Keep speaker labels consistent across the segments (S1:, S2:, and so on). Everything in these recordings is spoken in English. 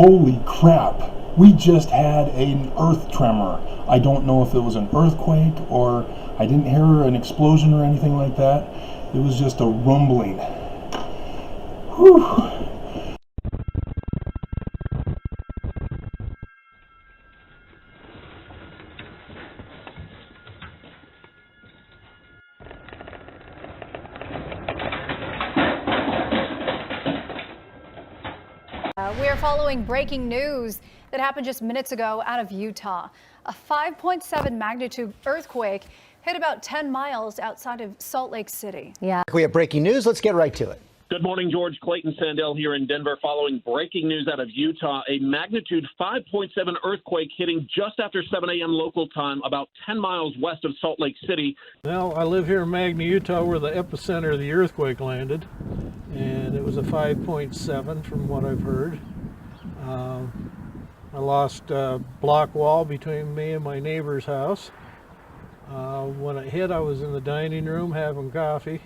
S1: Holy crap, we just had an earth tremor. I don't know if it was an earthquake or I didn't hear an explosion or anything like that. It was just a rumbling. Whew.
S2: We are following breaking news that happened just minutes ago out of Utah. A 5.7 magnitude earthquake hit about 10 miles outside of Salt Lake City.
S3: Yeah, we have breaking news. Let's get right to it.
S4: Good morning, George. Clayton Sandell here in Denver following breaking news out of Utah. A magnitude 5.7 earthquake hitting just after 7 a.m. local time, about 10 miles west of Salt Lake City.
S5: Well, I live here in Magna, Utah, where the epicenter of the earthquake landed, and it was a 5.7 from what I've heard. I lost a block wall between me and my neighbor's house. When it hit, I was in the dining room having coffee.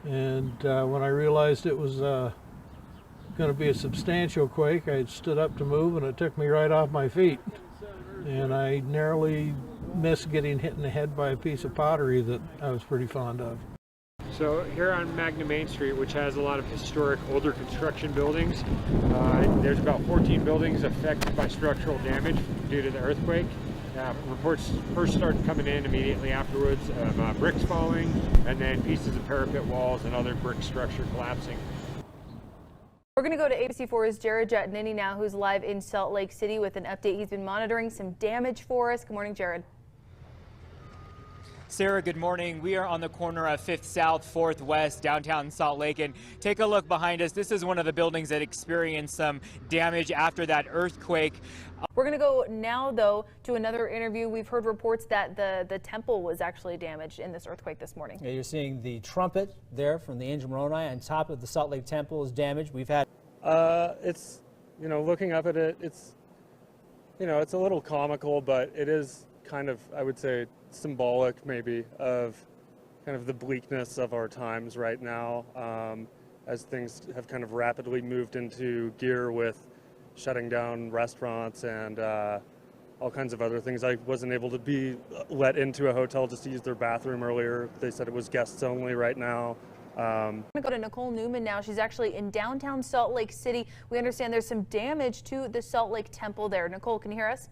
S5: And when I realized it was going to be a substantial quake, I stood up to move and it took me right off my feet. And I narrowly missed getting hit in the head by a piece of pottery that I was pretty fond of.
S6: So here on Magna Main Street, which has a lot of historic older construction buildings, there's about 14 buildings affected by structural damage due to the earthquake. Reports first started coming in immediately afterwards of bricks falling and then pieces of parapet walls and other brick structure collapsing.
S7: We're going to go to ABC4's Jared Jatnini now, who's live in Salt Lake City with an update. He's been monitoring some damage for us. Good morning, Jared.
S8: Sarah, good morning. We are on the corner of 5th South, 4th West, downtown Salt Lake, and take a look behind us. This is one of the buildings that experienced some damage after that earthquake.
S7: We're going to go now, though, to another interview. We've heard reports that the temple was actually damaged in this earthquake this morning.
S3: Yeah, you're seeing the trumpet there from the angel Moroni on top of the Salt Lake Temple is damaged. We've had...
S6: It's, looking up at it, it's a little comical, but it is kind of, I would say, symbolic maybe of kind of the bleakness of our times right now, as things have kind of rapidly moved into gear with shutting down restaurants and all kinds of other things. I wasn't able to be let into a hotel just to use their bathroom earlier. They said it was guests only right now.
S7: I'm going to go to Nicole Newman now. She's actually in downtown Salt Lake City. We understand there's some damage to the Salt Lake Temple there. Nicole, can you hear us?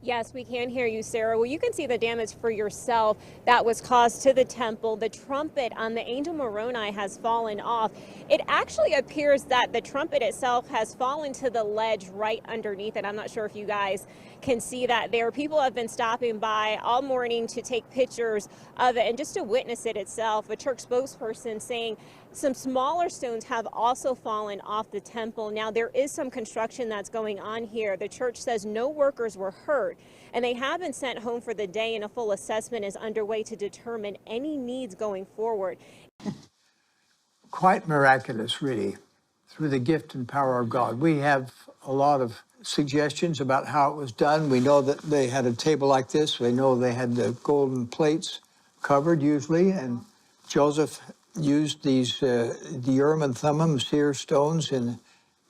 S9: Yes, we can hear you, Sarah. Well, you can see the damage for yourself that was caused to the temple. The trumpet on the angel Moroni has fallen off. It actually appears that the trumpet itself has fallen to the ledge right underneath it. I'm not sure if you guys can see that there. People have been stopping by all morning to take pictures of it and just to witness it itself. A church spokesperson saying some smaller stones have also fallen off the temple. Now, there is some construction that's going on here. The church says no workers were hurt, and they have been sent home for the day, and a full assessment is underway to determine any needs going forward.
S10: Quite miraculous, really, through the gift and power of God. We have a lot of suggestions about how it was done. We know that they had a table like this. We know they had the golden plates covered usually, and Joseph used these the Urim and Thummim, seer stones in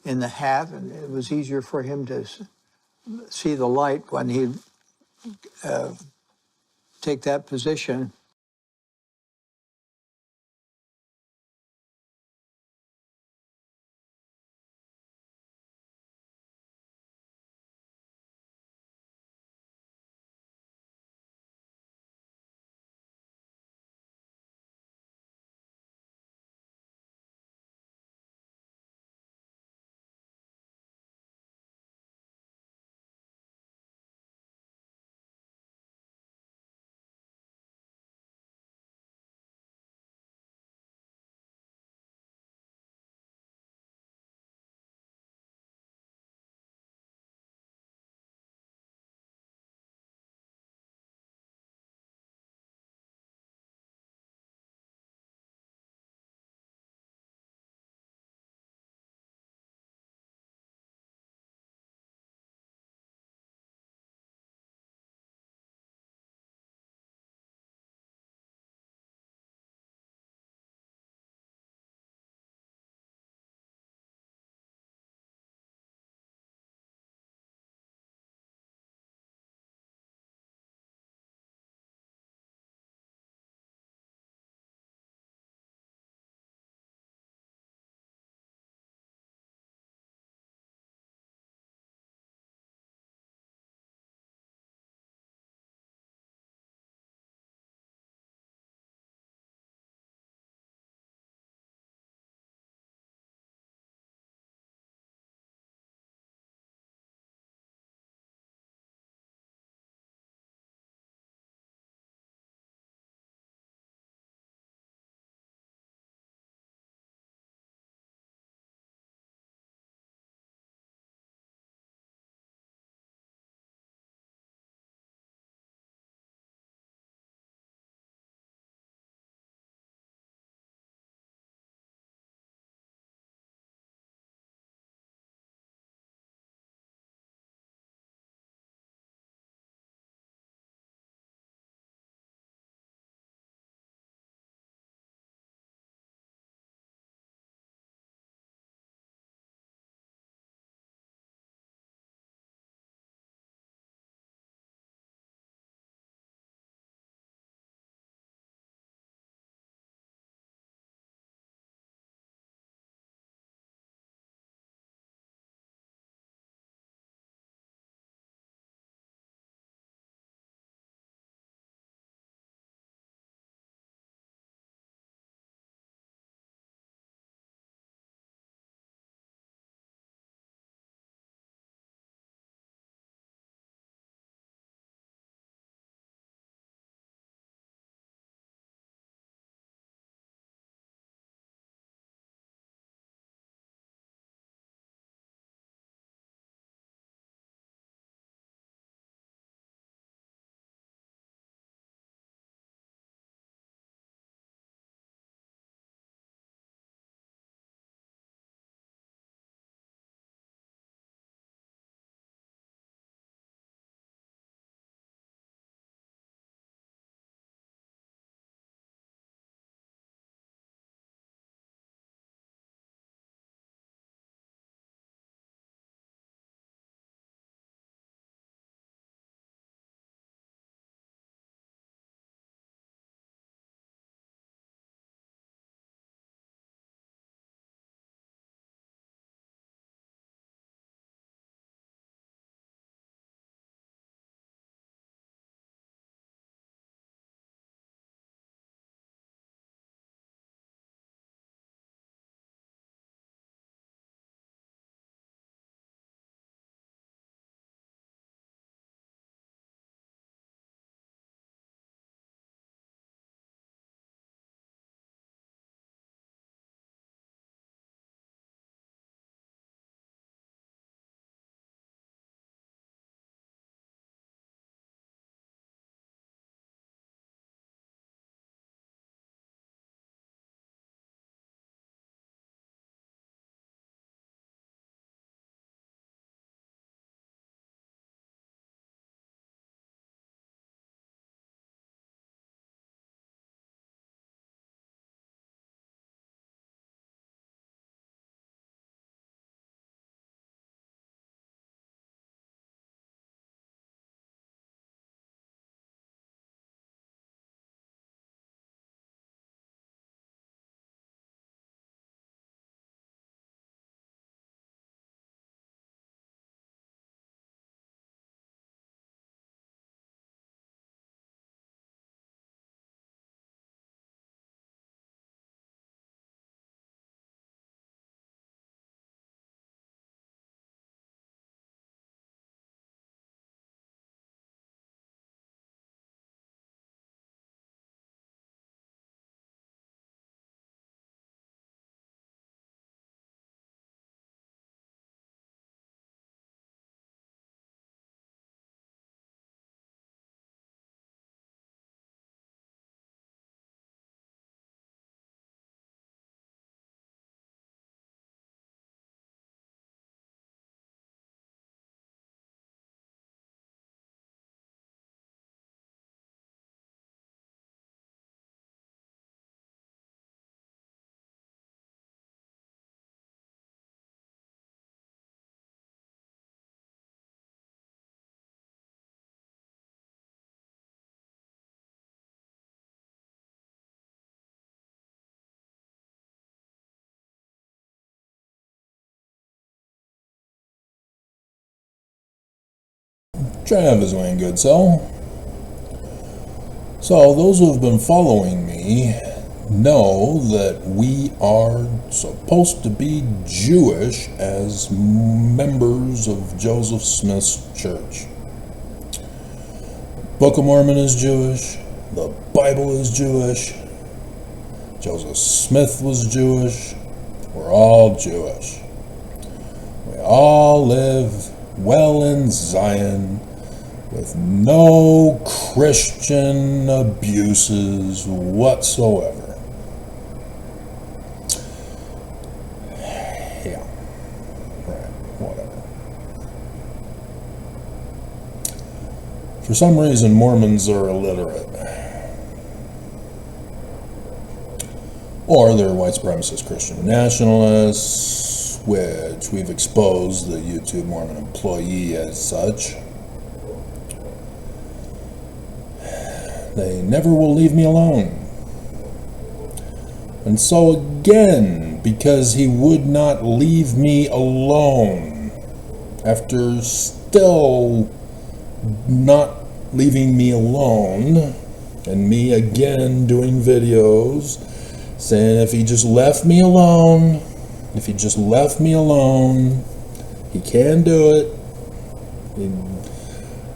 S10: the hat, and it was easier for him to see the light when he'd take that position.
S1: Travis Wayne Goodsell. So, those who have been following me know that we are supposed to be Jewish as members of Joseph Smith's church. Book of Mormon is Jewish. The Bible is Jewish. Joseph Smith was Jewish. We're all Jewish. We all live well in Zion with no Christian abuses whatsoever. Yeah. Right. Whatever. For some reason, Mormons are illiterate. Or they're white supremacist Christian nationalists, which we've exposed the YouTube Mormon employee as such. They never will leave me alone. And so again, because he would not leave me alone, after still not leaving me alone, and me again doing videos, saying if he just left me alone, if he just left me alone, he can do it.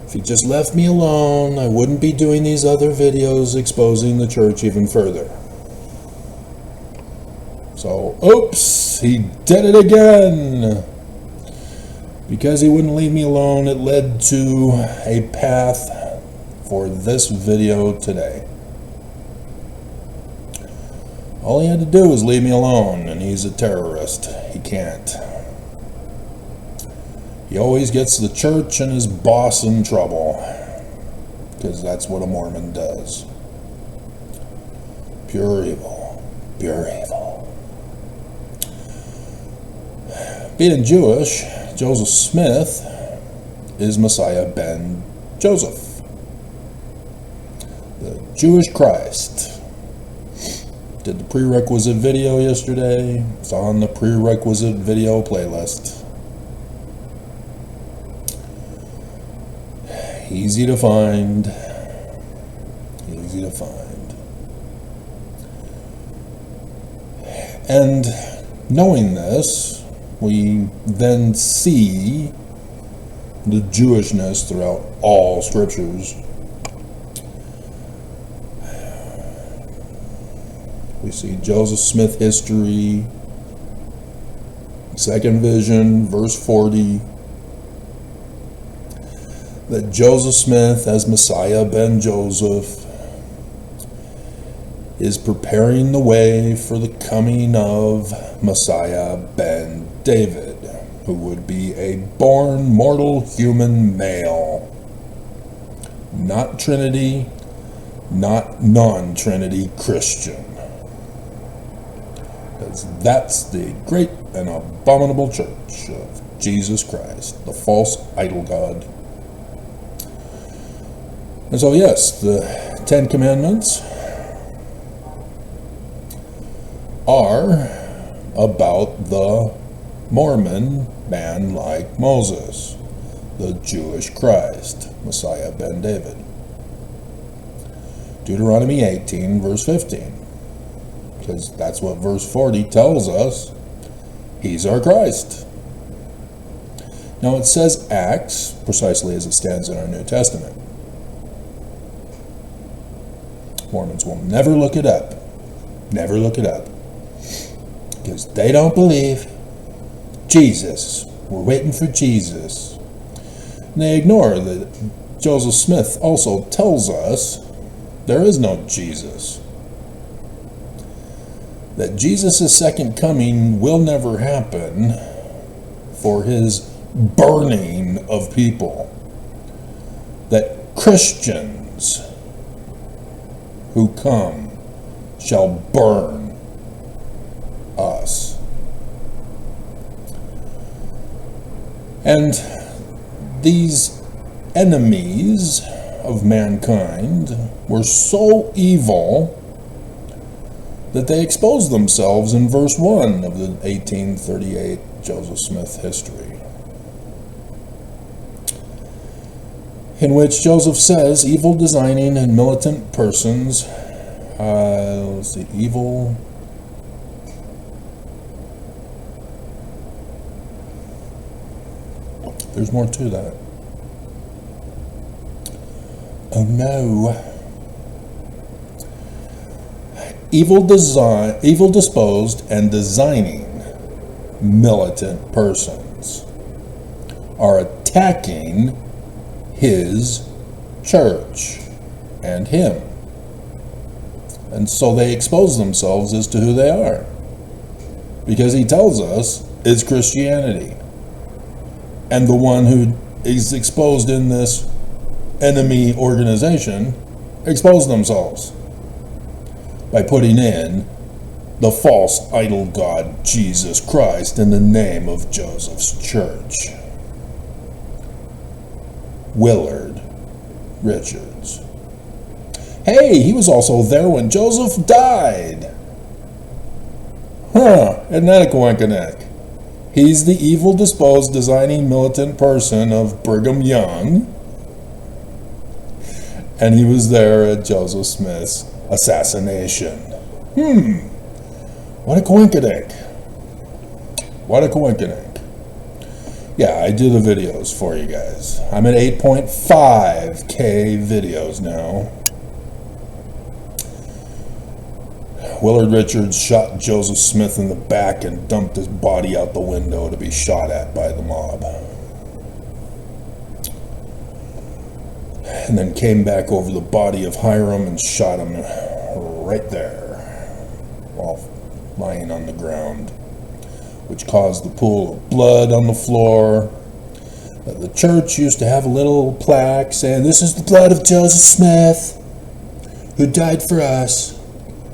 S1: If he just left me alone, I wouldn't be doing these other videos exposing the church even further. So, oops, he did it again. Because he wouldn't leave me alone, it led to a path for this video today. All he had to do was leave me alone, and he's a terrorist. He can't. He always gets the church and his boss in trouble, because that's what a Mormon does. Pure evil. Pure evil. Being Jewish, Joseph Smith is Messiah ben Joseph, the Jewish Christ. Did the prerequisite video yesterday. It's on the prerequisite video playlist. Easy to find. Easy to find. And knowing this, we then see the Jewishness throughout all scriptures. We see Joseph Smith history, second vision, verse 40, that Joseph Smith as Messiah ben Joseph is preparing the way for the coming of Messiah ben David, who would be a born mortal human male. Not Trinity, not non-Trinity Christian. Because that's the great and abominable church of Jesus Christ, the false idol god. And so yes, the 10 Commandments are about the Mormon man like Moses, the Jewish Christ, Messiah ben David. Deuteronomy 18, verse 15. Because that's what verse 40 tells us. He's our Christ. Now it says Acts, precisely as it stands in our New Testament. Mormons will never look it up. Never look it up. Because they don't believe Jesus. We're waiting for Jesus. And they ignore that Joseph Smith also tells us there is no Jesus. That Jesus' second coming will never happen for his burning of people. That Christians who come shall burn us. And these enemies of mankind were so evil that they exposed themselves in verse 1 of the 1838 Joseph Smith history. in which Joseph says evil, designing, and militant persons, let's see, evil, there's more to that. Oh no. Evil disposed and designing militant persons are attacking his church and him. And so they expose themselves as to who they are. Because he tells us it's Christianity. And the one who is exposed in this enemy organization expose themselves by putting in the false idol god Jesus Christ in the name of Joseph's church. Willard Richards. Hey, he was also there when Joseph died. Huh, isn't that a coinkydink? He's the evil disposed designing militant person of Brigham Young. And he was there at Joseph Smith's assassination. What a coinkydink. What a coinkydink. Yeah, I do the videos for you guys. I'm at 8.5K videos now. Willard Richards shot Joseph Smith in the back and dumped his body out the window to be shot at by the mob. And then came back over the body of Hiram and shot him right there while lying on the ground, which caused the pool of blood on the floor. The church used to have a little plaque saying, "This is the blood of Joseph Smith, who died for us.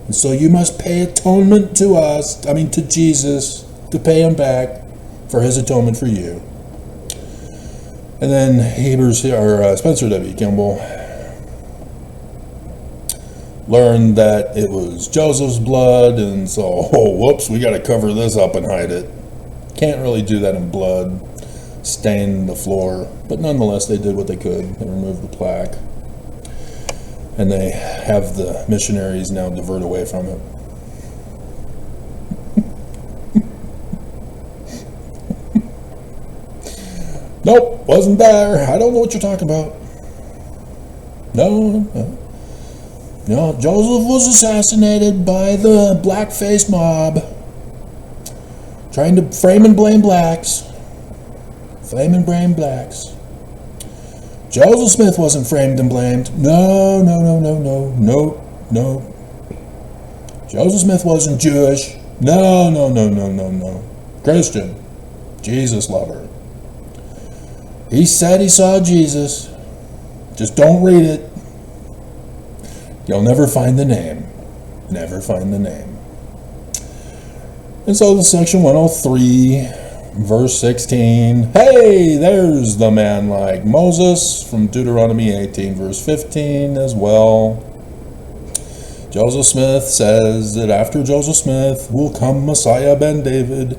S1: And so you must pay atonement to us," to Jesus, to pay him back for his atonement for you. And then Spencer W. Kimball learned that it was Joseph's blood, and so, whoops, we got to cover this up and hide it. Can't really do that in blood, stain the floor, but nonetheless, they did what they could. They removed the plaque, and they have the missionaries now divert away from it. Nope, wasn't there. I don't know what you're talking about. No, Joseph was assassinated by the black-faced mob, trying to frame and blame blacks. Flame and blame blacks. Joseph Smith wasn't framed and blamed. No. Joseph Smith wasn't Jewish. No. Christian. Jesus lover. He said he saw Jesus. Just don't read it. You'll never find the name. Never find the name. And so the section 103, verse 16. Hey, there's the man like Moses from Deuteronomy 18, verse 15 as well. Joseph Smith says that after Joseph Smith will come Messiah ben David,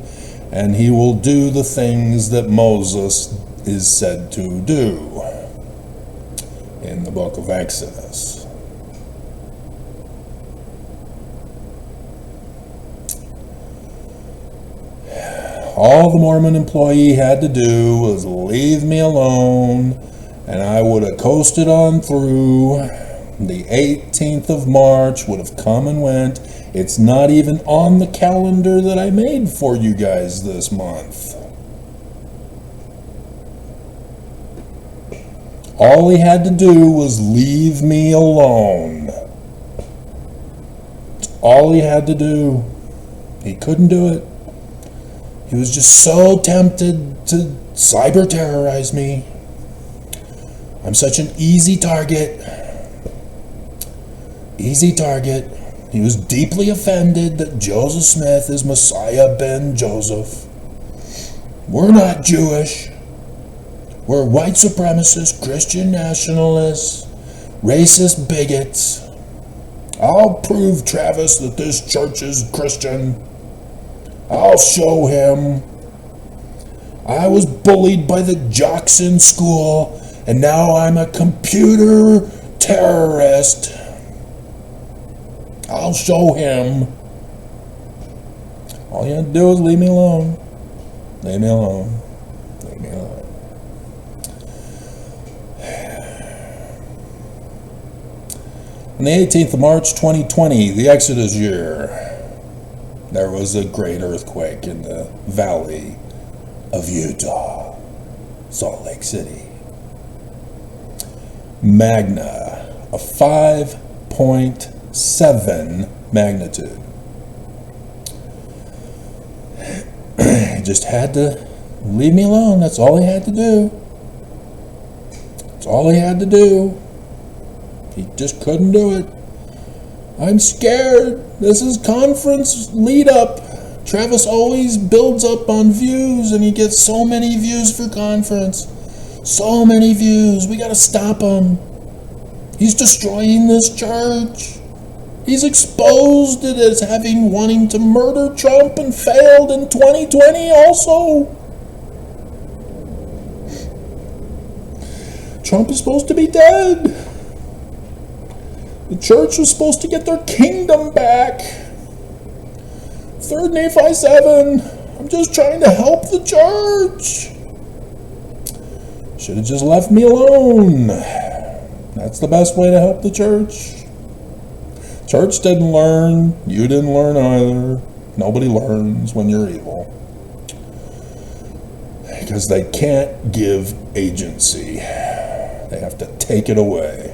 S1: and he will do the things that Moses is said to do in the book of Exodus. All the Mormon employee had to do was leave me alone, and I would have coasted on through. The 18th of March would have come and went. It's not even on the calendar that I made for you guys this month. All he had to do was leave me alone. That's all he had to do. He couldn't do it. He was just so tempted to cyber terrorize me. I'm such an easy target. Easy target. He was deeply offended that Joseph Smith is Messiah ben Joseph. We're not Jewish. We're white supremacists, Christian nationalists, racist bigots. I'll prove Travis that this church is Christian. I'll show him. I was bullied by the jocks in school, And now I'm a computer terrorist. I'll show him. All you have to do is leave me alone. Leave me alone. Leave me alone. On the 18th of March 2020, the Exodus year, there was a great earthquake in the valley of Utah, Salt Lake City. Magna, a 5.7 magnitude. He just had to leave me alone. That's all he had to do. That's all he had to do. He just couldn't do it. I'm scared. This is conference lead up. Travis always builds up on views and he gets so many views for conference. So many views. We gotta stop him. He's destroying this church. He's exposed it as wanting to murder Trump and failed in 2020 also. Trump is supposed to be dead. The church was supposed to get their kingdom back. 3rd Nephi 7. I'm just trying to help the church. Should have just left me alone. That's the best way to help the church. Church didn't learn. You didn't learn either. Nobody learns when you're evil. Because they can't give agency. They have to take it away.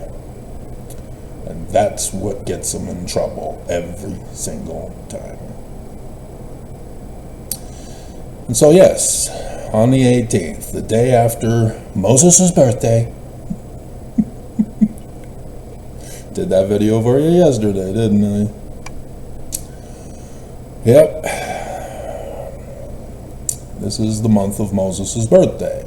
S1: And that's what gets them in trouble every single time. And so yes, on the 18th, the day after Moses' birthday, did that video for you yesterday, didn't I? Yep. This is the month of Moses' birthday.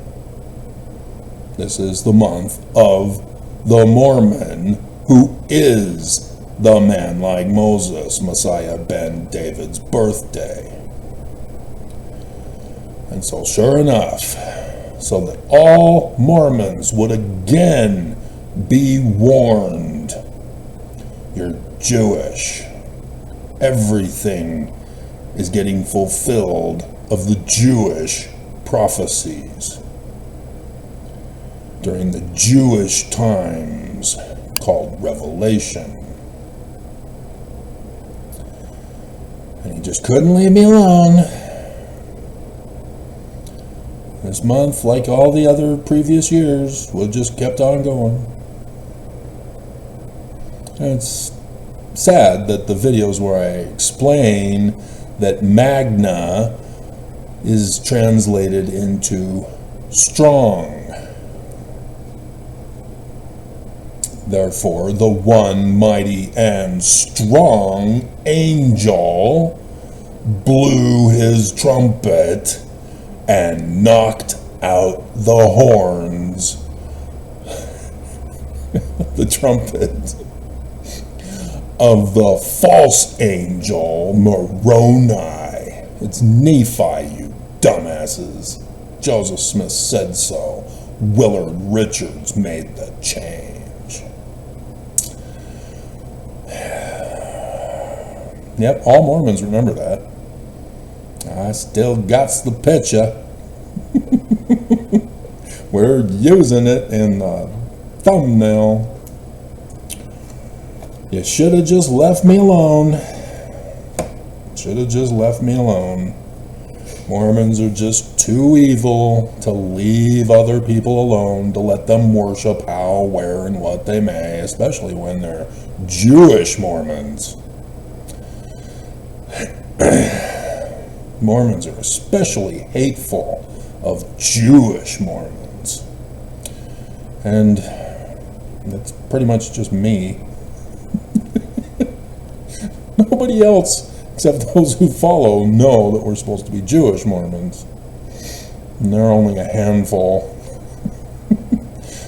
S1: This is the month of the Mormon who is the man like Moses, Messiah ben David's birthday. And so sure enough, so that all Mormons would again be warned, you're Jewish. Everything is getting fulfilled of the Jewish prophecies during the Jewish times called Revelation. And he just couldn't leave me alone. This month, like all the other previous years, we just kept on going. And it's sad that the videos where I explain that Magna is translated into strong. Therefore, the one mighty and strong angel blew his trumpet and knocked out the horns, the trumpet of the false angel Moroni. It's Nephi, you dumbasses. Joseph Smith said so. Willard Richards made the change. Yep, all Mormons remember that. I still got the picture. We're using it in the thumbnail. You should have just left me alone. Should have just left me alone. Mormons are just too evil to leave other people alone, to let them worship how, where, and what they may, especially when they're Jewish Mormons. Mormons are especially hateful of Jewish Mormons. And that's pretty much just me. Nobody else, except those who follow, know that we're supposed to be Jewish Mormons. And they're only a handful.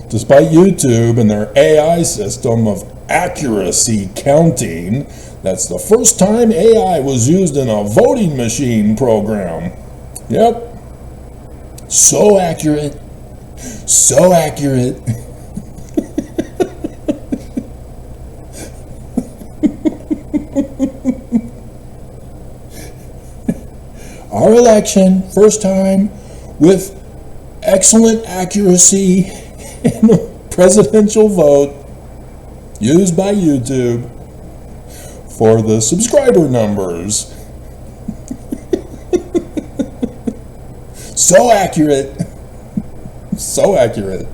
S1: Despite YouTube and their AI system of accuracy counting, that's the first time AI was used in a voting machine program. Yep. So accurate So accurate. Our election, first time, with excellent accuracy in a presidential vote used by YouTube for the subscriber numbers. So accurate. So accurate.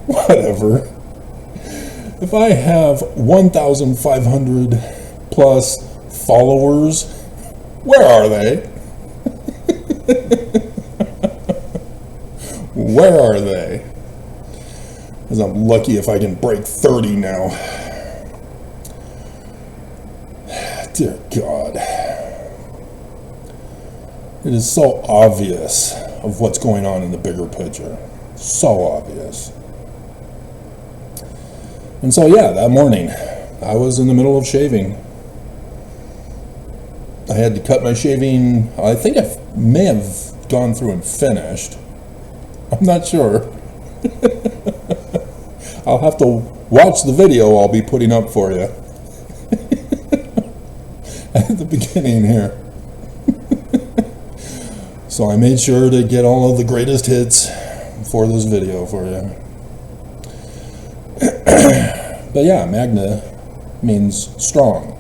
S1: Whatever. If I have 1,500 plus followers, where are they? Where are they? Because I'm lucky if I can break 30 now. Dear God. It is so obvious of what's going on in the bigger picture. So obvious. And so, yeah, that morning, I was in the middle of shaving. I had to cut my shaving. I think I may have gone through and finished. I'm not sure. I'll have to watch the video I'll be putting up for you at the beginning here. So I made sure to get all of the greatest hits for this video for you. But yeah, Magna means strong.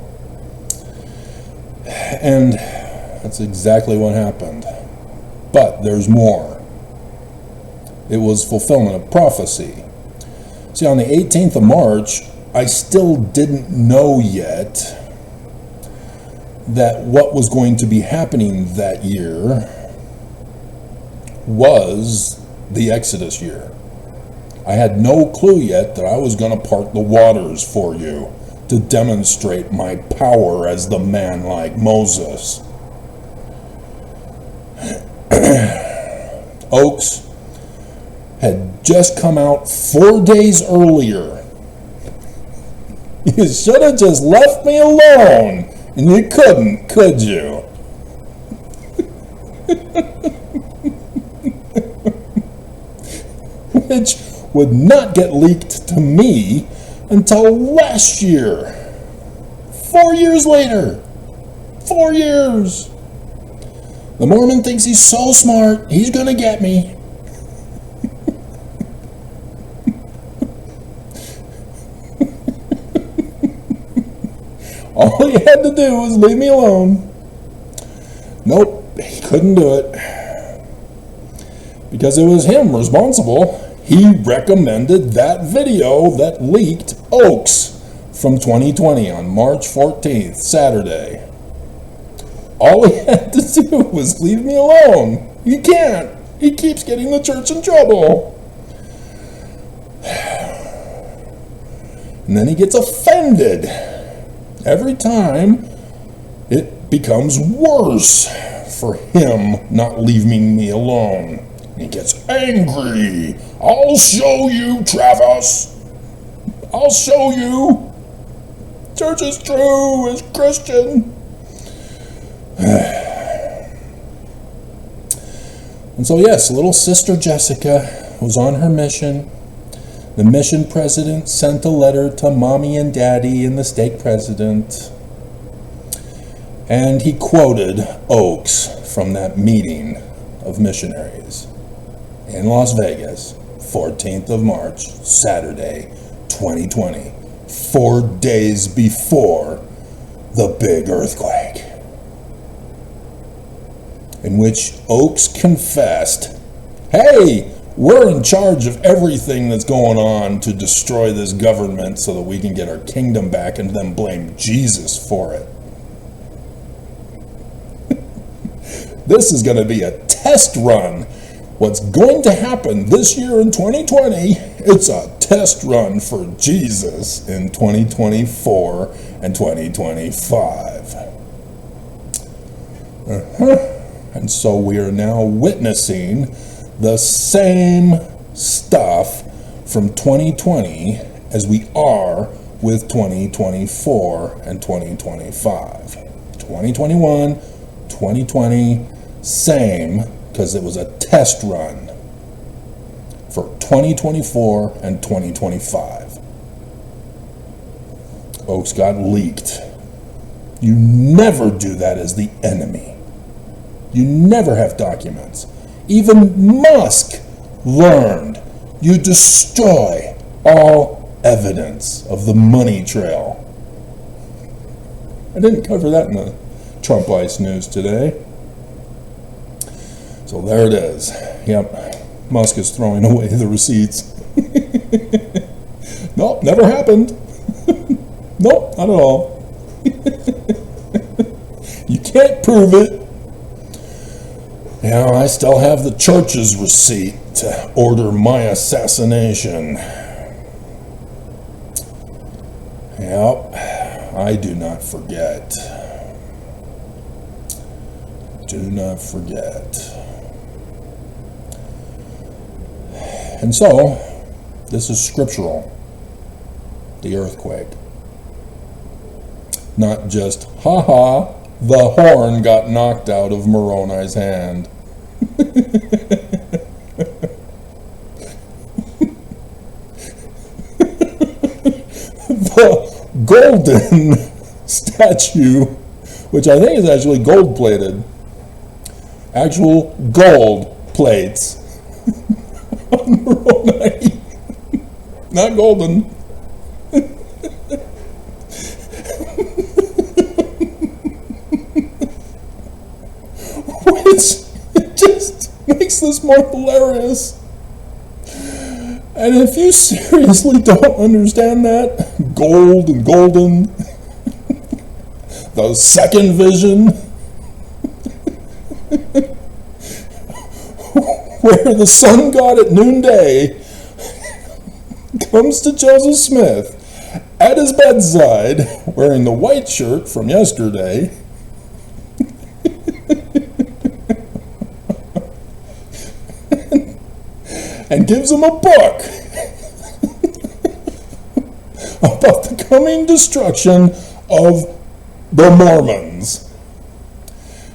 S1: And that's exactly what happened. But there's more. It was fulfillment of prophecy. See, on the 18th of March, I still didn't know yet that what was going to be happening that year was the Exodus year. I had no clue yet that I was going to part the waters for you to demonstrate my power as the man like Moses. Oaks had just come out 4 days earlier. You should have just left me alone, and you couldn't, could you? Which would not get leaked to me until last year. 4 years later. 4 years. The Mormon thinks he's so smart, he's gonna get me. All he had to do was leave me alone. Nope, he couldn't do it. Because it was him responsible. He recommended that video that leaked Oaks from 2020 on March 14th, Saturday. All he had to do was leave me alone. He can't. He keeps getting the church in trouble. And then he gets offended every time it becomes worse for him not leaving me alone. He gets angry. I'll show you, Travis. I'll show you. Church is true, is Christian. And so, yes, little sister Jessica was on her mission. The mission president sent a letter to mommy and daddy and the stake president. And he quoted Oaks from that meeting of missionaries in Las Vegas, 14th of March, Saturday, 2020, 4 days before the big earthquake, in which Oaks confessed, hey, we're in charge of everything that's going on to destroy this government so that we can get our kingdom back, and then blame Jesus for it. This is going to be a test run. What's going to happen this year in 2020, it's a test run for Jesus in 2024 and 2025. And so we are now witnessing the same stuff from 2020 as we are with 2024 and 2025. 2021, 2020, Same, because it was a test run for 2024 and 2025. Oaks got leaked. You never do that as the enemy. You never have documents. Even Musk learned you destroy all evidence of the money trail. I didn't cover that in the Trump Ice news today. So there it is. Yep, Musk is throwing away the receipts. Nope, never happened. Nope, not at all. You can't prove it. Yeah, I still have the church's receipt to order my assassination. Yep, I do not forget. Do not forget. And so, this is scriptural. The earthquake. Not just, ha-ha, the horn got knocked out of Moroni's hand. The golden statue, which I think is actually gold-plated. Actual gold plates on Moroni. Not golden. Which just makes this more hilarious. And if you seriously don't understand that, gold and golden, the second vision, where the sun god at noonday comes to Joseph Smith at his bedside wearing the white shirt from yesterday, and gives him a book about the coming destruction of the Mormons,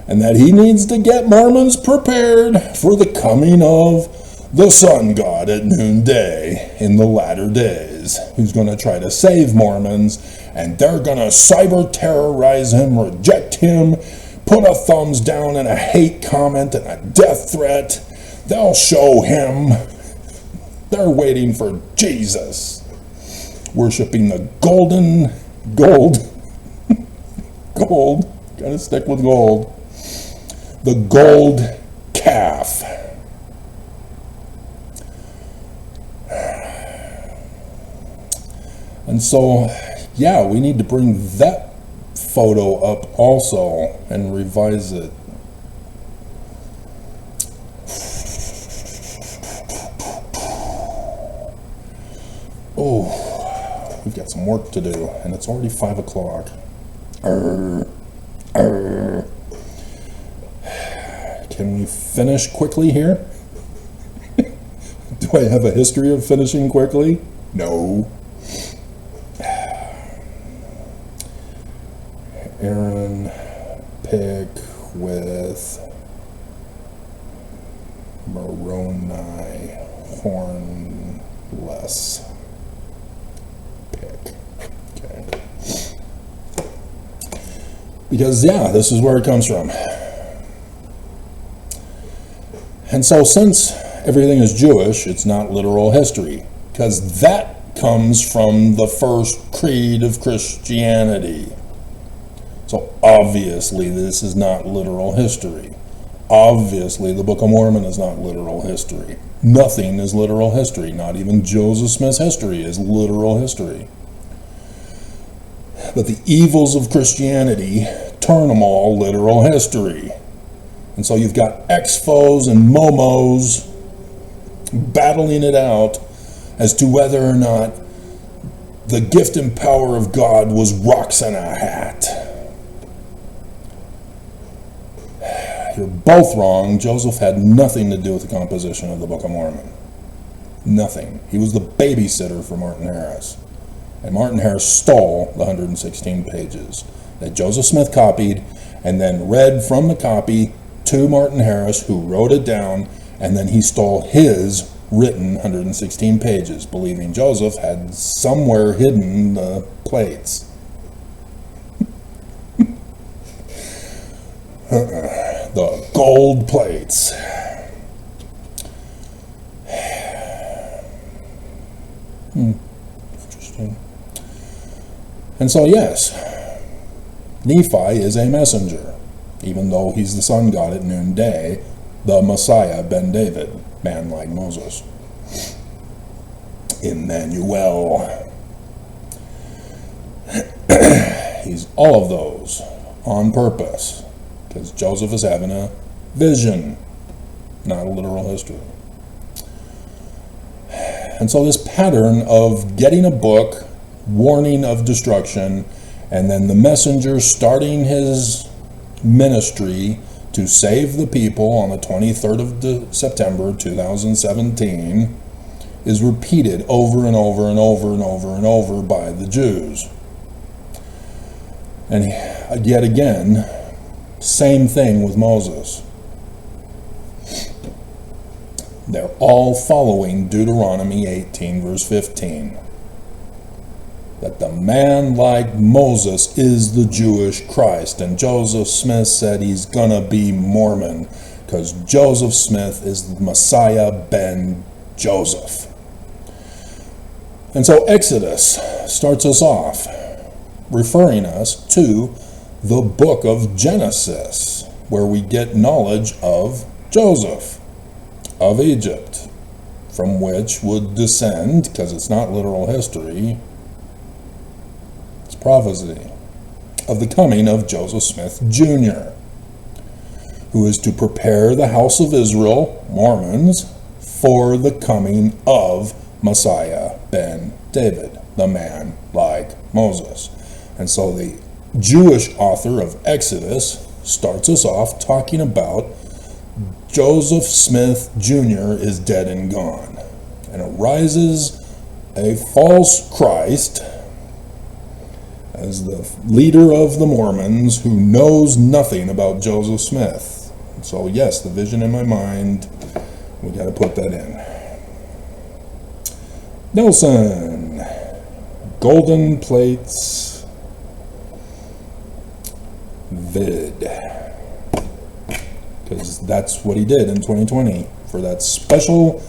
S1: and that he needs to get Mormons prepared for the coming of the sun god at noonday in the latter days, who's going to try to save Mormons, and they're going to cyber terrorize him, reject him, put a thumbs down and a hate comment and a death threat. They'll show him. They're waiting for Jesus, worshiping the gold, gotta stick with gold, the gold calf. And so, yeah, we need to bring that photo up also and revise it. Oh, we've got some work to do, and it's already 5 o'clock. Can we finish quickly here? Do I have a history of finishing quickly? No. Aaron, pick with Moroni, hornless. Okay. Because, yeah, this is where it comes from. And so since everything is Jewish, it's not literal history, because that comes from the first creed of Christianity. So obviously this is not literal history. Obviously the Book of Mormon is not literal history. Nothing is literal history. Not even Joseph Smith's history is literal history. But the evils of Christianity turn them all literal history. And so you've got exfos and momos battling it out as to whether or not the gift and power of God was rocks in a hat. You're both wrong. Joseph had nothing to do with the composition of the Book of Mormon. Nothing. He was the babysitter for Martin Harris. And Martin Harris stole the 116 pages that Joseph Smith copied and then read from the copy to Martin Harris, who wrote it down, and then he stole his written 116 pages, believing Joseph had somewhere hidden the plates. The gold plates. Interesting. And so, yes, Nephi is a messenger, even though he's the sun god at noonday, the Messiah ben David, man like Moses. Emmanuel. He's all of those on purpose, because Joseph is having a vision, not a literal history. And so this pattern of getting a book, warning of destruction, and then the messenger starting his ministry to save the people on the 23rd of September 2017 is repeated over and over and over and over and over by the Jews. And yet again, same thing with Moses. They're all following Deuteronomy 18 verse 15. That the man like Moses is the Jewish Christ. And Joseph Smith said he's gonna be Mormon, because Joseph Smith is the Messiah ben Joseph. And so Exodus starts us off, referring us to the book of Genesis, where we get knowledge of Joseph of Egypt, from which would descend, because it's not literal history, it's prophecy, of the coming of Joseph Smith Jr., who is to prepare the house of Israel, Mormons, for the coming of Messiah ben David, the man like Moses. And so the Jewish author of Exodus starts us off talking about Joseph Smith Jr. is dead and gone, and arises a false Christ as the leader of the Mormons who knows nothing about Joseph Smith. So yes, the vision in my mind, we got to put that in. Nelson, golden plates, vid. Because that's what he did in 2020 for that special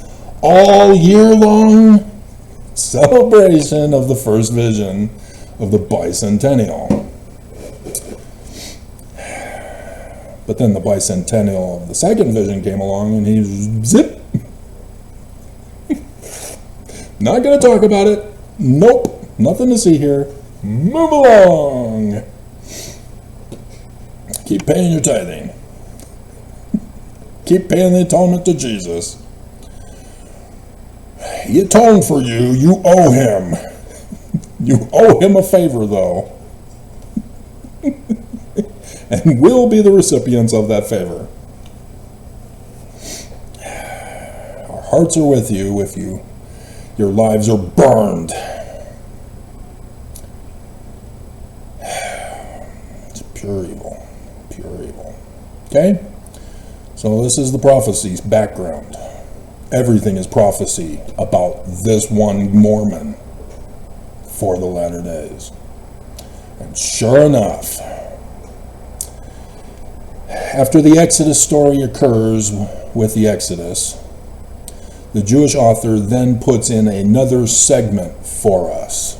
S1: all-year-long celebration of the first vision of the bicentennial. But then the bicentennial of the second vision came along and he zip. Not going to talk about it. Nope. Nothing to see here. Move along. Keep paying your tithing. Keep paying the atonement to Jesus. He atoned for you. You owe him. You owe him a favor, though. And we'll be the recipients of that favor. Our hearts are with you if your lives are burned. It's pure evil. Pure evil. Okay? So this is the prophecy's background. Everything is prophecy about this one Mormon for the latter days. And sure enough, after the Exodus story occurs with the Exodus, the Jewish author then puts in another segment for us.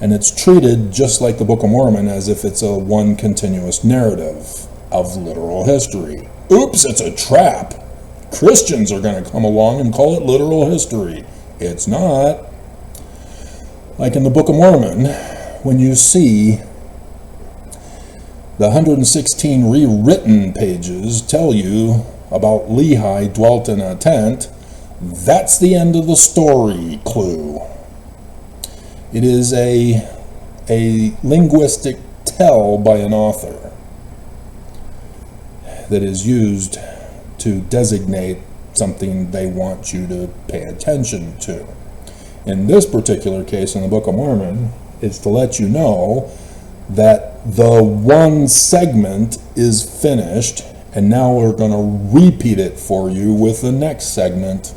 S1: And it's treated just like the Book of Mormon, as if it's a one continuous narrative of literal history. Oops, it's a trap. Christians are going to come along and call it literal history. It's not. Like in the Book of Mormon, when you see the 116 rewritten pages tell you about Lehi dwelt in a tent, that's the end of the story clue. It is a linguistic tell by an author that is used to designate something they want you to pay attention to. In this particular case in the Book of Mormon, it's to let you know that the one segment is finished And now we're going to repeat it for you with the next segment.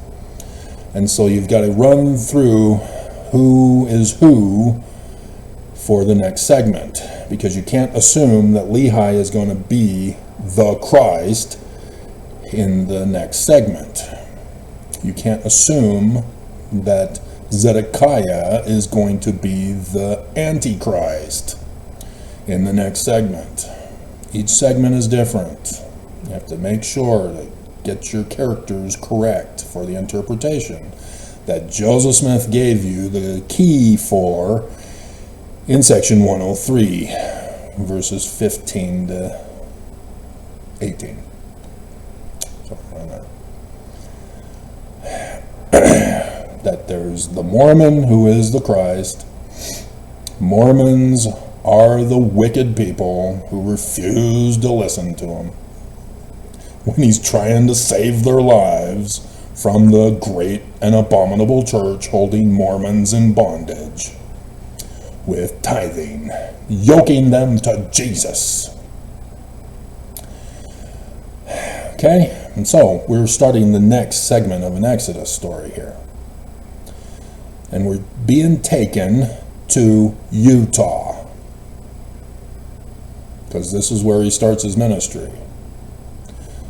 S1: And so you've got to run through who is who for the next segment, because you can't assume that Lehi is going to be the Christ in the next segment. You can't assume that Zedekiah is going to be the Antichrist in the next segment. Each segment is different. You have to make sure to get your characters correct for the interpretation that Joseph Smith gave you the key for in section 103, verses 15 to 18. That there's the Mormon who is the Christ. Mormons are the wicked people who refuse to listen to him when he's trying to save their lives from the great and abominable church holding Mormons in bondage with tithing, yoking them to Jesus. Okay, and so we're starting the next segment of an Exodus story here. And we're being taken to Utah, because this is where he starts his ministry.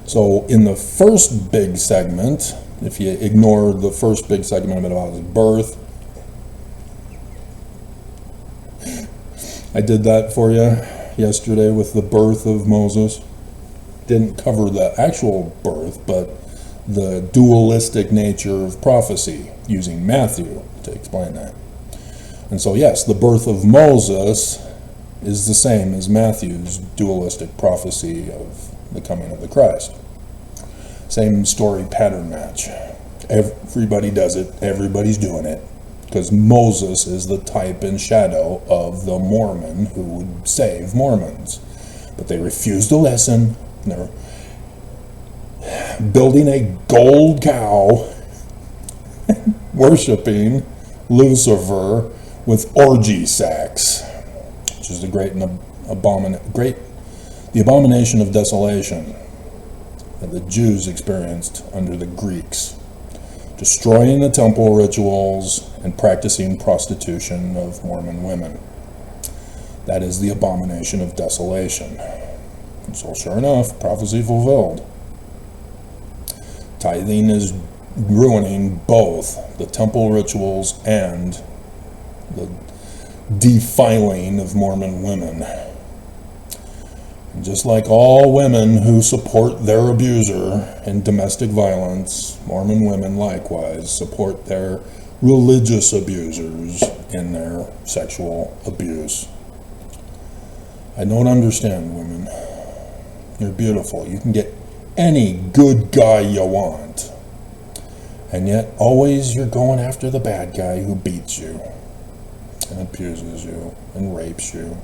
S1: So in the first big segment, if you ignore the first big segment about his birth, I did that for you yesterday with the birth of Moses. Didn't cover the actual birth, but the dualistic nature of prophecy, using Matthew to explain that. And so yes, the birth of Moses is the same as Matthew's dualistic prophecy of the coming of the Christ. Same story pattern match. Everybody does it, everybody's doing it, because Moses is the type and shadow of the Mormon who would save Mormons. But they refuse to listen. They're building a gold cow, worshiping Lucifer with orgy sex, which is the abomination of desolation that the Jews experienced under the Greeks, destroying the temple rituals and practicing prostitution of Mormon women. That is the abomination of desolation. And so sure enough, prophecy fulfilled. Tithing is ruining both the temple rituals and the defiling of Mormon women. And just like all women who support their abuser in domestic violence, Mormon women likewise support their religious abusers in their sexual abuse. I don't understand women. You're beautiful. You can get any good guy you want. And yet always you're going after the bad guy who beats you and abuses you and rapes you.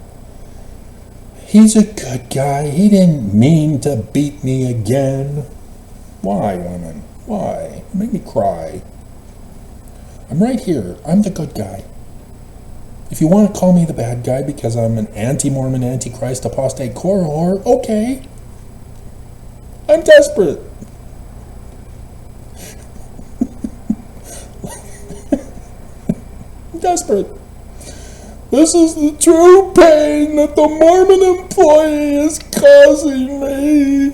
S1: He's a good guy. He didn't mean to beat me again. Why, women? Why? You make me cry. I'm right here. I'm the good guy. If you want to call me the bad guy because I'm an anti-Mormon, anti-Christ, apostate, core whore, okay. I'm desperate. I'm desperate. This is the true pain that the Mormon employee is causing me.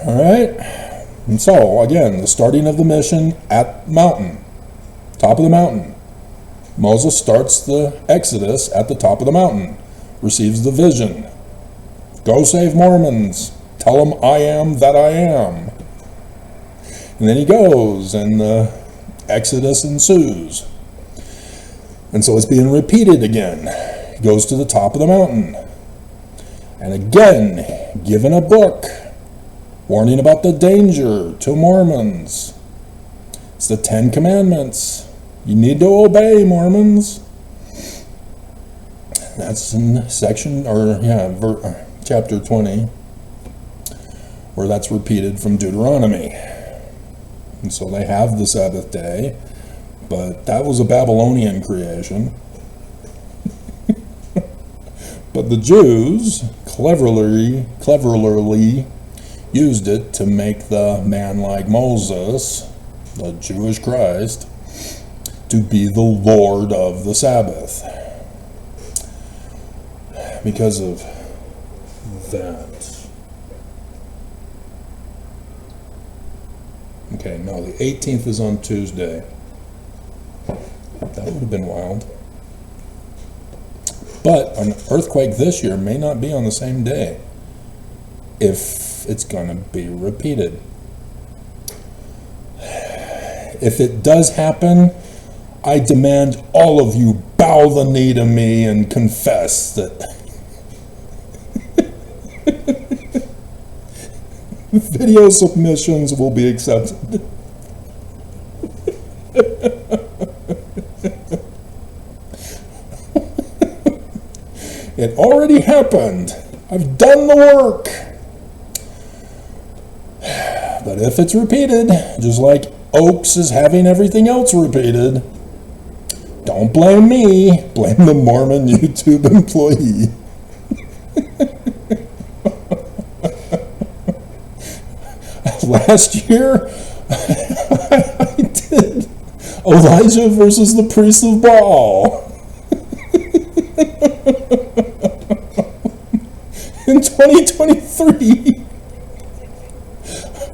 S1: All right. And so, again, the starting of the mission at mountain. Top of the mountain. Moses starts the Exodus at the top of the mountain, receives the vision. Go save Mormons. Tell them I am that I am. And then he goes, and the Exodus ensues. And so it's being repeated again. He goes to the top of the mountain. And again, given a book, warning about the danger to Mormons. It's the 10 Commandments. You need to obey, Mormons. That's in chapter 20, where that's repeated from Deuteronomy. And so they have the Sabbath day, but that was a Babylonian creation. But the Jews cleverly used it to make the man like Moses, the Jewish Christ, to be the Lord of the Sabbath. Because of that. Okay, no, the 18th is on Tuesday. That would have been wild. But an earthquake this year may not be on the same day if it's going to be repeated. If it does happen, I demand all of you bow the knee to me and confess that video submissions will be accepted. It already happened. I've done the work. But if it's repeated, just like Oaks is having everything else repeated, don't blame me. Blame the Mormon YouTube employee. Last year, I did Elijah versus the priest of Baal. In 2023,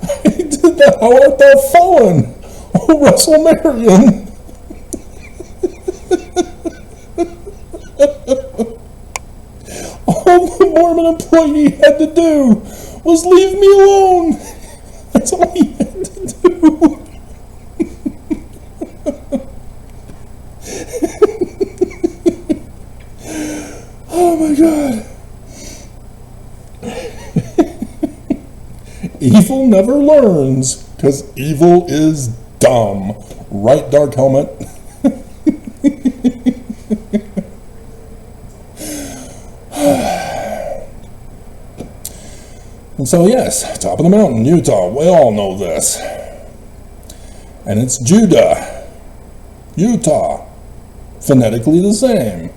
S1: I did the How Art Thou Fallen? Oh, Russell Marion. All the Mormon employee had to do was leave me alone. That's all he had to do. Oh my God. Evil never learns, because evil is dumb. Right, Dark Helmet? And so yes, top of the mountain, Utah, we all know this. And it's Judah, Utah, phonetically the same.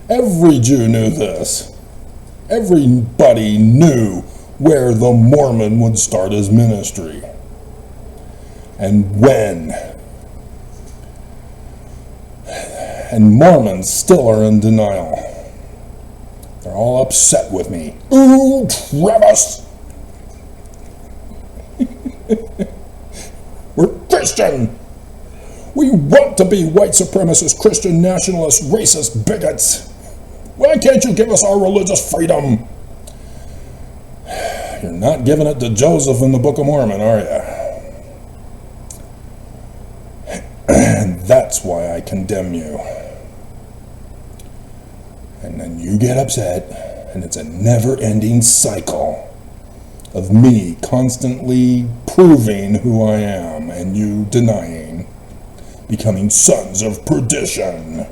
S1: Every Jew knew this. Everybody knew where the Mormon would start his ministry. And when. And Mormons still are in denial. They're all upset with me. Ooh, Travis! We're Christian! We want to be white supremacist, Christian nationalist, racist bigots. Why can't you give us our religious freedom? You're not giving it to Joseph in the Book of Mormon, are you? And that's why I condemn you. And then you get upset, and it's a never-ending cycle of me constantly proving who I am and you denying, becoming sons of perdition.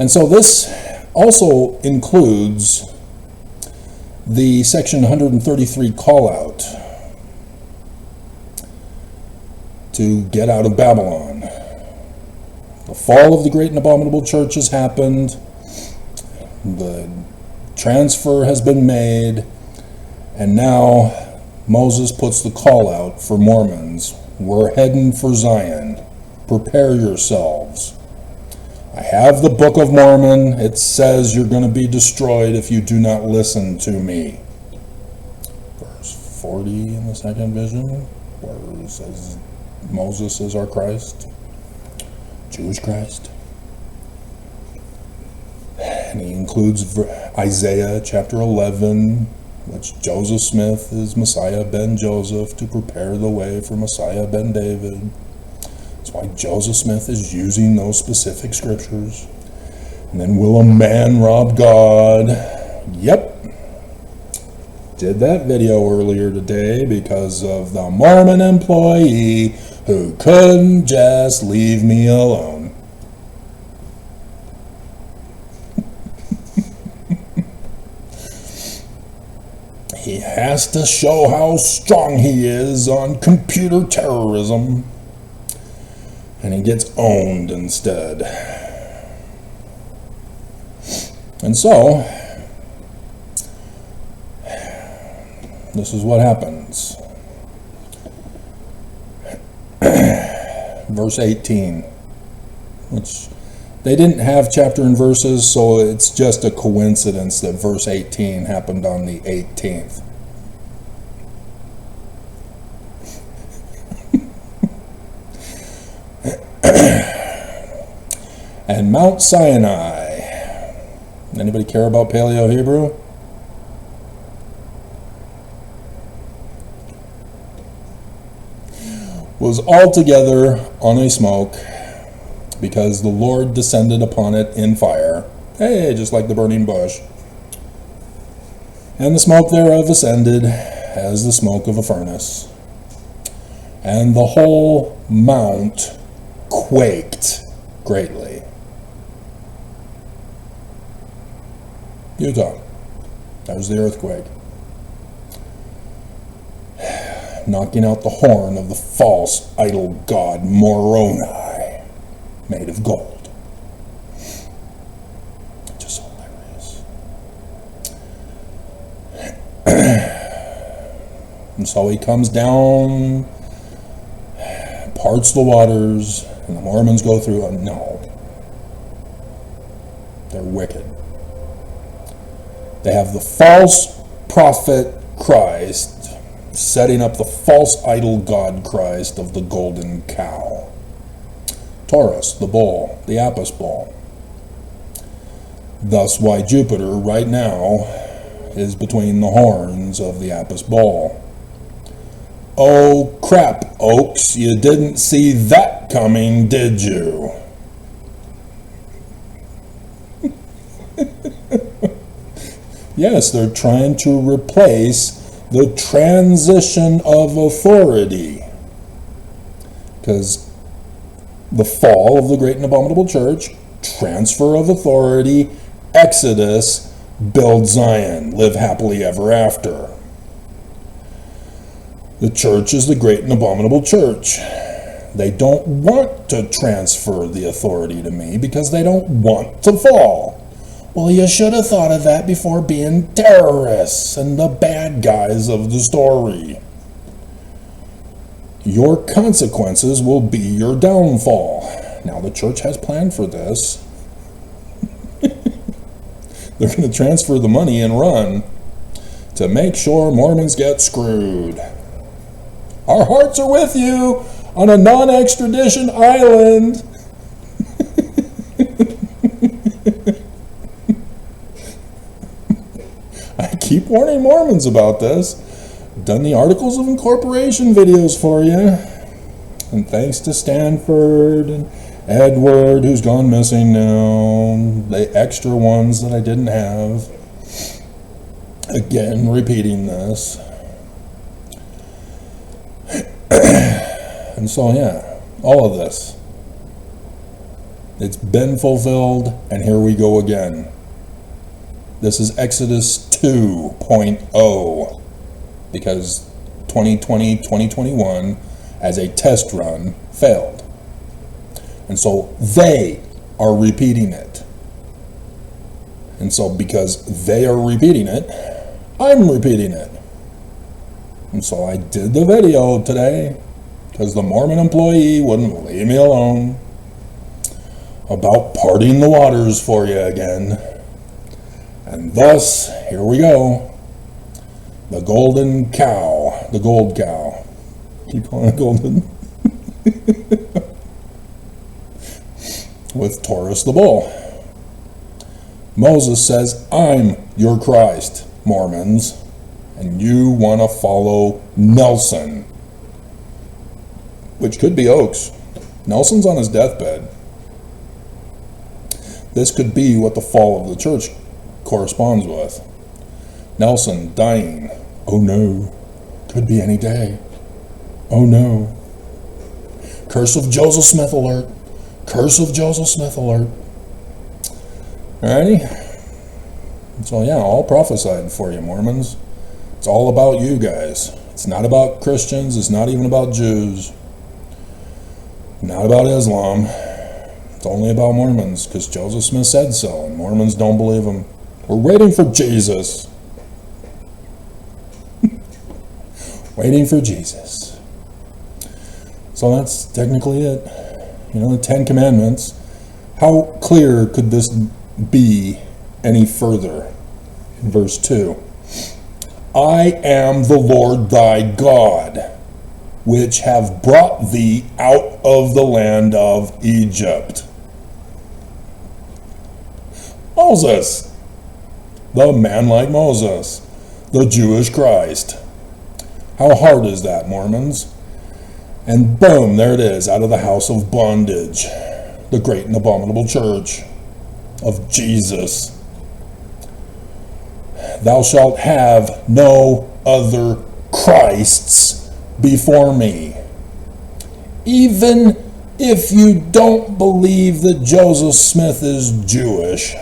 S1: And so this also includes the Section 133 call-out to get out of Babylon. The fall of the great and abominable church has happened. The transfer has been made. And now Moses puts the call out for Mormons. We're heading for Zion. Prepare yourselves. I have the Book of Mormon. It says you're going to be destroyed if you do not listen to me. Verse 40 in the second vision, where it says Moses is our Christ, Jewish Christ. And he includes Isaiah chapter 11, which Joseph Smith is Messiah ben Joseph to prepare the way for Messiah ben David. That's why Joseph Smith is using those specific scriptures. And then, will a man rob God? Yep. Did that video earlier today because of the Mormon employee who couldn't just leave me alone. has to show how strong he is on computer terrorism. And he gets owned instead. And so, this is what happens. Verse 18, which they didn't have chapter and verses, so it's just a coincidence that verse 18 happened on the 18th. And Mount Sinai. Anybody care about Paleo Hebrew? Was altogether on a smoke, because the Lord descended upon it in fire. Hey, just like the burning bush. And the smoke thereof ascended as the smoke of a furnace. And the whole mount quaked greatly. Utah. There's the earthquake. Knocking out the horn of the false idol god Moroni, made of gold. Just hilarious. And so he comes down, parts the waters, and the Mormons go through, and no. They're wicked. They have the false prophet Christ setting up the false idol god Christ of the golden cow. Taurus, the bull, the Apis bull. Thus why Jupiter right now is between the horns of the Apis bull. Oh crap, Oaks, you didn't see that coming, did you? Yes, they're trying to replace the transition of authority. Because the fall of the great and abominable church, transfer of authority, Exodus, build Zion, live happily ever after. The church is the great and abominable church. They don't want to transfer the authority to me because they don't want to fall. Well, you should have thought of that before being terrorists and the bad guys of the story. Your consequences will be your downfall. Now, the church has planned for this. They're going to transfer the money and run to make sure Mormons get screwed. Our hearts are with you on a non-extradition island. I keep warning Mormons about this. Done the Articles of Incorporation videos for you. And thanks to Stanford and Edward, who's gone missing now, the extra ones that I didn't have. Again, repeating this. And so, yeah, all of this. It's been fulfilled, and here we go again. This is Exodus 2.0, because 2020-2021, as a test run, failed. And so they are repeating it. And so because they are repeating it, I'm repeating it. And so I did the video today, because the Mormon employee wouldn't leave me alone, about parting the waters for you again. And thus, here we go. The golden cow, the gold cow. Keep calling it golden. With Taurus the bull. Moses says, I'm your Christ, Mormons, and you want to follow Nelson, which could be Oaks. Nelson's on his deathbed. This could be what the fall of the church corresponds with. Nelson dying. Oh no. Could be any day. Oh no. Curse of Joseph Smith alert. Curse of Joseph Smith alert. Alrighty. So yeah, all prophesied for you, Mormons. It's all about you guys. It's not about Christians. It's not even about Jews. Not about Islam. It's only about Mormons, because Joseph Smith said so, and Mormons don't believe him. We're waiting for Jesus. Waiting for Jesus. So that's technically it. You know, the 10 Commandments. How clear could this be any further? In verse 2. I am the Lord thy God, which have brought thee out of the land of Egypt. Moses, the man like Moses, the Jewish Christ. How hard is that, Mormons? And boom, there it is, out of the house of bondage, the great and abominable church of Jesus. Thou shalt have no other Christs before me. Even if you don't believe that Joseph Smith is Jewish,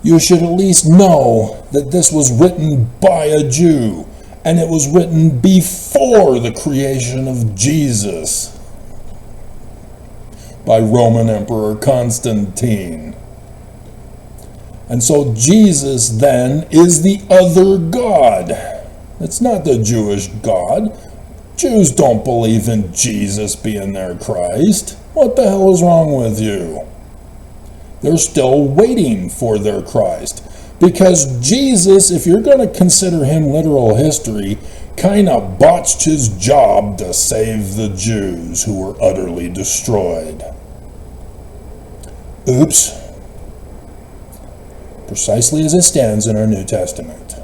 S1: you should at least know that this was written by a Jew, and it was written before the creation of Jesus by Roman Emperor Constantine. And so Jesus then is the other God. It's not the Jewish God. Jews don't believe in Jesus being their Christ. What the hell is wrong with you? They're still waiting for their Christ. Because Jesus, if you're going to consider him literal history, kind of botched his job to save the Jews who were utterly destroyed. Oops. Precisely as it stands in our New Testament.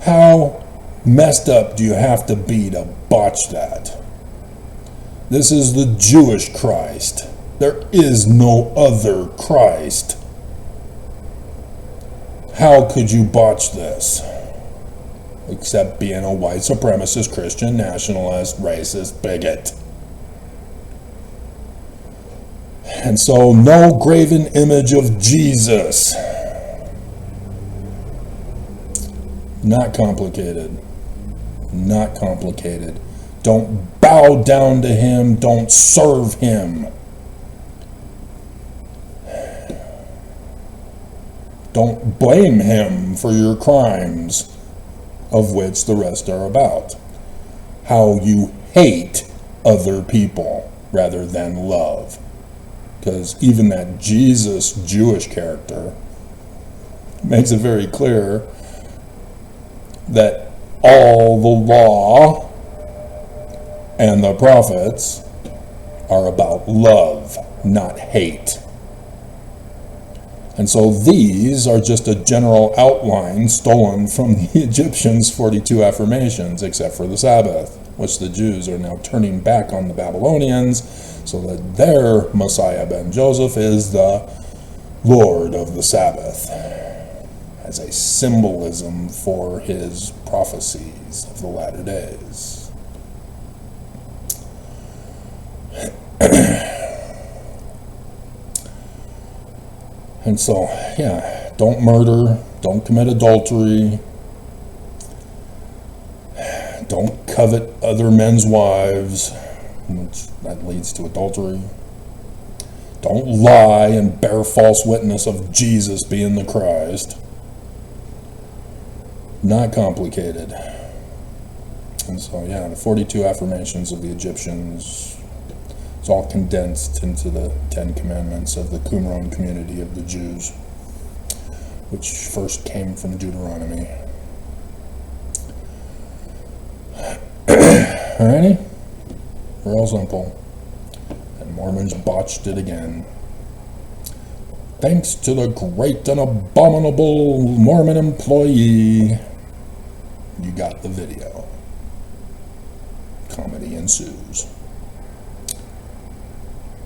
S1: How messed up do you have to be to botch that? This is the Jewish Christ. There is no other Christ. How could you botch this? Except being a white supremacist, Christian, nationalist, racist, bigot. And so, no graven image of Jesus. Not complicated. Not complicated. Don't bow down to him. Don't serve him. Don't blame him for your crimes, of which the rest are about. How you hate other people rather than love. Because even that Jesus Jewish character makes it very clear that all the law and the prophets are about love, not hate. And so these are just a general outline stolen from the Egyptians' 42 affirmations, except for the Sabbath, which the Jews are now turning back on the Babylonians, so that their Messiah ben Joseph is the Lord of the Sabbath, as a symbolism for his prophecies of the latter days. And so, yeah, don't murder, don't commit adultery, don't covet other men's wives, which that leads to adultery. Don't lie and bear false witness of Jesus being the Christ. Not complicated. And so, yeah, the 42 affirmations of the Egyptians, it's all condensed into the 10 Commandments of the Qumran community of the Jews, which first came from Deuteronomy. Alrighty? Real simple. And Mormons botched it again. Thanks to the great and abominable Mormon employee, you got the video. Comedy ensues.